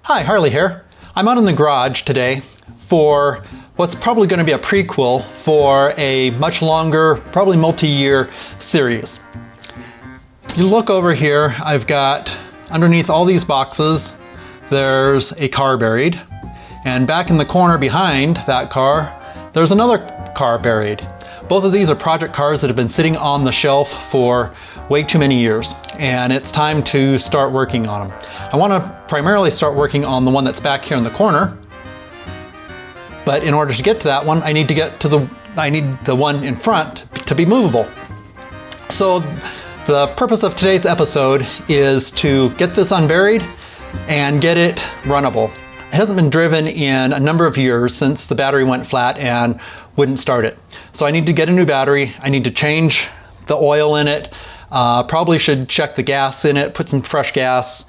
Hi, Harley here. I'm out in the garage today for what's probably going to be a prequel for a much longer, probably multi-year series. You look over here, I've got underneath all these boxes, there's a car buried. And back in the corner behind that car, there's another car buried. Both of these are project cars that have been sitting on the shelf for way too many years, and it's time to start working on them. I want to primarily start working on the one that's back here in the corner, but in order to get to that one, I need the one in front to be movable. So the purpose of today's episode is to get this unburied and get it runnable. It hasn't been driven in a number of years since the battery went flat and wouldn't start it. So I need to get a new battery. I need to change the oil in it. Probably should check the gas in it, put some fresh gas,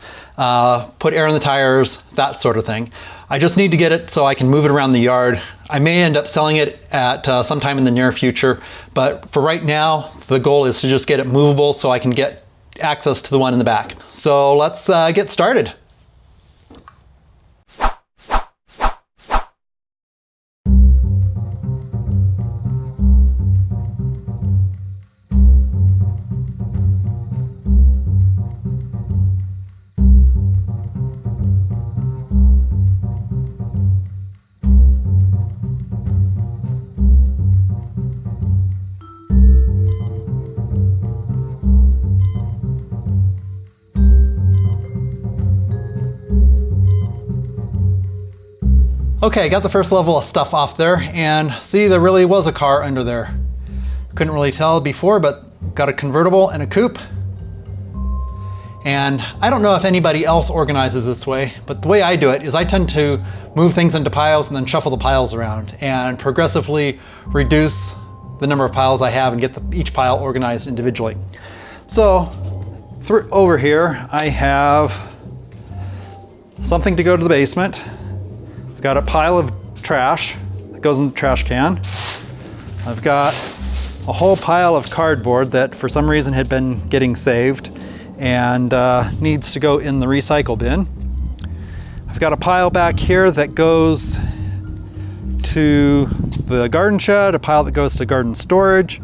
put air in the tires, that sort of thing. I just need to get it so I can move it around the yard. I may end up selling it at sometime in the near future, but for right now, the goal is to just get it movable so I can get access to the one in the back. So let's get started. Okay, got the first level of stuff off there, and see, there really was a car under there. Couldn't really tell before, but got a convertible and a coupe. And I don't know if anybody else organizes this way, but the way I do it is I tend to move things into piles and then shuffle the piles around and progressively reduce the number of piles I have and get each pile organized individually. So over here, I have something to go to the basement. I've got a pile of trash that goes in the trash can. I've got a whole pile of cardboard that for some reason had been getting saved and needs to go in the recycle bin. I've got a pile back here that goes to the garden shed, a pile that goes to garden storage.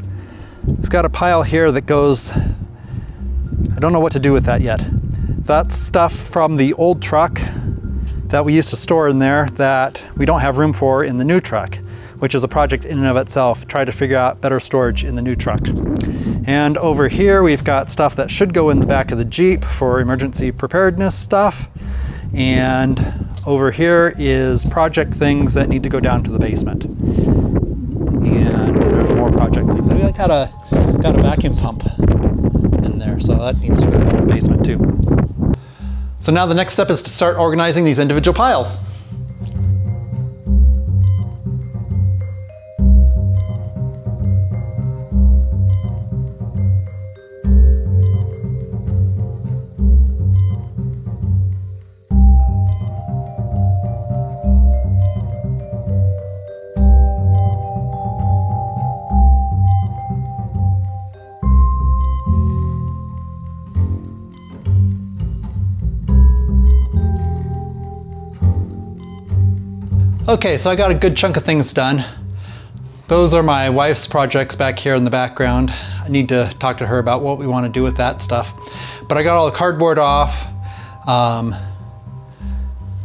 I've got a pile here that goes, I don't know what to do with that yet. That's stuff from the old truck that we used to store in there that we don't have room for in the new truck, which is a project in and of itself. Try to figure out better storage in the new truck. And over here we've got stuff that should go in the back of the Jeep for emergency preparedness stuff. And over here is project things that need to go down to the basement. And there's more project things. I've got a vacuum pump in there, so that needs to go down to the basement too. So now the next step is to start organizing these individual piles. Okay, so I got a good chunk of things done. Those are my wife's projects back here in the background. I need to talk to her about what we want to do with that stuff. But I got all the cardboard off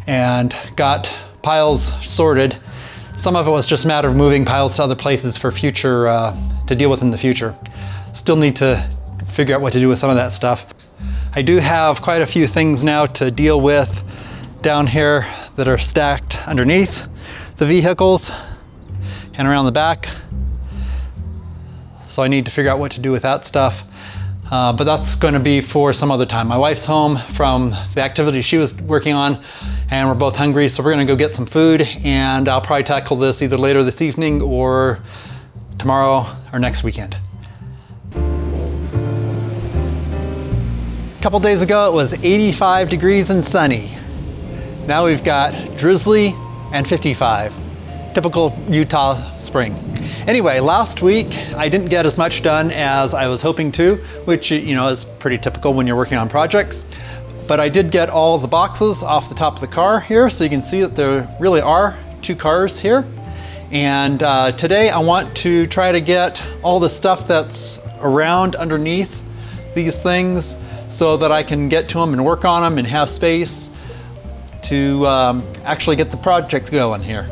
and got piles sorted. Some of it was just a matter of moving piles to other places for future, to deal with in the future. Still need to figure out what to do with some of that stuff. I do have quite a few things now to deal with down here that are stacked underneath the vehicles and around the back. So I need to figure out what to do with that stuff. But that's going to be for some other time. My wife's home from the activity she was working on, and we're both hungry, so we're going to go get some food, and I'll probably tackle this either later this evening or tomorrow or next weekend. A couple days ago it was 85 degrees and sunny. Now we've got drizzly and 55. Typical Utah spring. Anyway, last week I didn't get as much done as I was hoping to, which, you know, is pretty typical when you're working on projects. but I did get all the boxes off the top of the car here, so you can see that there really are 2 cars here. And today I want to try to get all the stuff that's around underneath these things so that I can get to them and work on them and have space to actually get the project going here.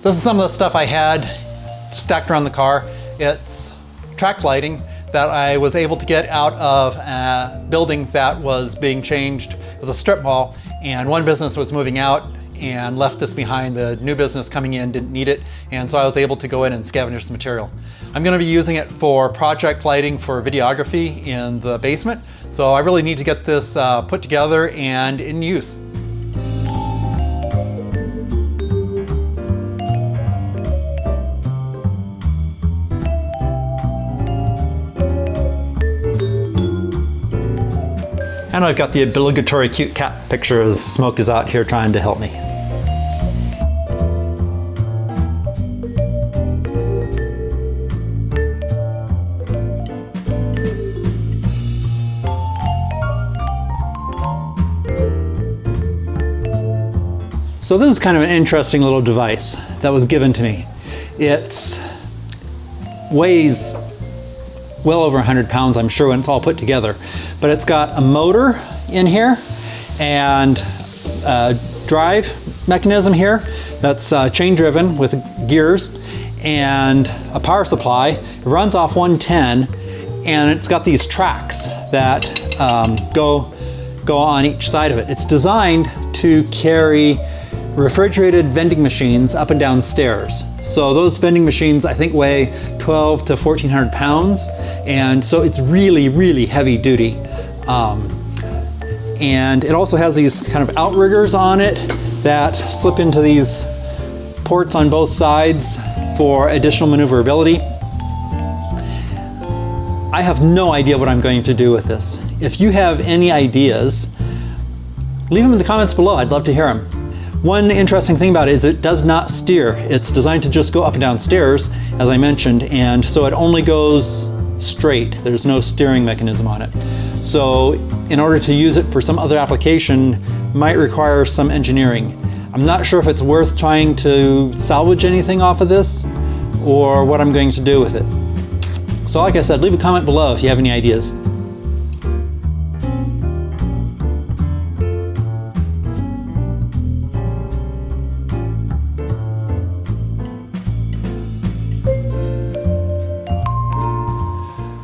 This is some of the stuff I had stacked around the car. It's track lighting that I was able to get out of a building that was being changed. It was a strip mall, and one business was moving out and left this behind. The new business coming in didn't need it, and so I was able to go in and scavenge some material. I'm going to be using it for project lighting for videography in the basement, so I really need to get this put together and in use. And I've got the obligatory cute cat picture as Smoke is out here trying to help me. So this is kind of an interesting little device that was given to me. It weighs well over 100 pounds, I'm sure, when it's all put together. But it's got a motor in here and a drive mechanism here that's chain driven with gears and a power supply. It runs off 110, and it's got these tracks that go on each side of it. It's designed to carry refrigerated vending machines up and down stairs. So those vending machines, I think, weigh 12 to 1,400 pounds. And so it's really, really heavy duty. And it also has these kind of outriggers on it that slip into these ports on both sides for additional maneuverability. I have no idea what I'm going to do with this. If you have any ideas, leave them in the comments below. I'd love to hear them. One interesting thing about it is it does not steer. It's designed to just go up and down stairs, as I mentioned, and so it only goes straight. There's no steering mechanism on it. So in order to use it for some other application might require some engineering. I'm not sure if it's worth trying to salvage anything off of this or what I'm going to do with it. So like I said, leave a comment below if you have any ideas.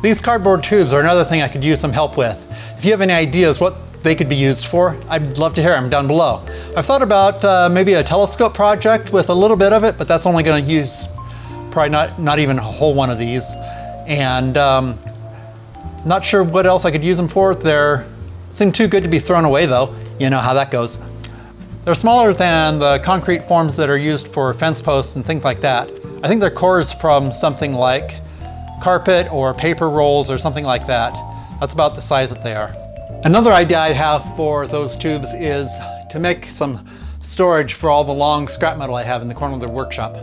These cardboard tubes are another thing I could use some help with. If you have any ideas what they could be used for, I'd love to hear them down below. I've thought about maybe a telescope project with a little bit of it, but that's only going to use probably not even a whole one of these. And not sure what else I could use them for. They seem too good to be thrown away though. You know how that goes. They're smaller than the concrete forms that are used for fence posts and things like that. I think their core is from something like carpet or paper rolls or something like that. That's about the size that they are. Another idea I have for those tubes is to make some storage for all the long scrap metal I have in the corner of the workshop.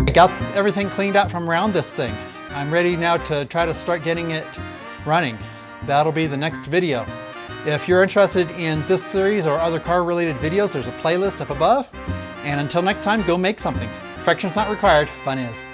I got everything cleaned out from around this thing. I'm ready now to try to start getting it running. That'll be the next video. If you're interested in this series or other car related videos, there's a playlist up above. And until next time, go make something. Perfection's not required, fun is.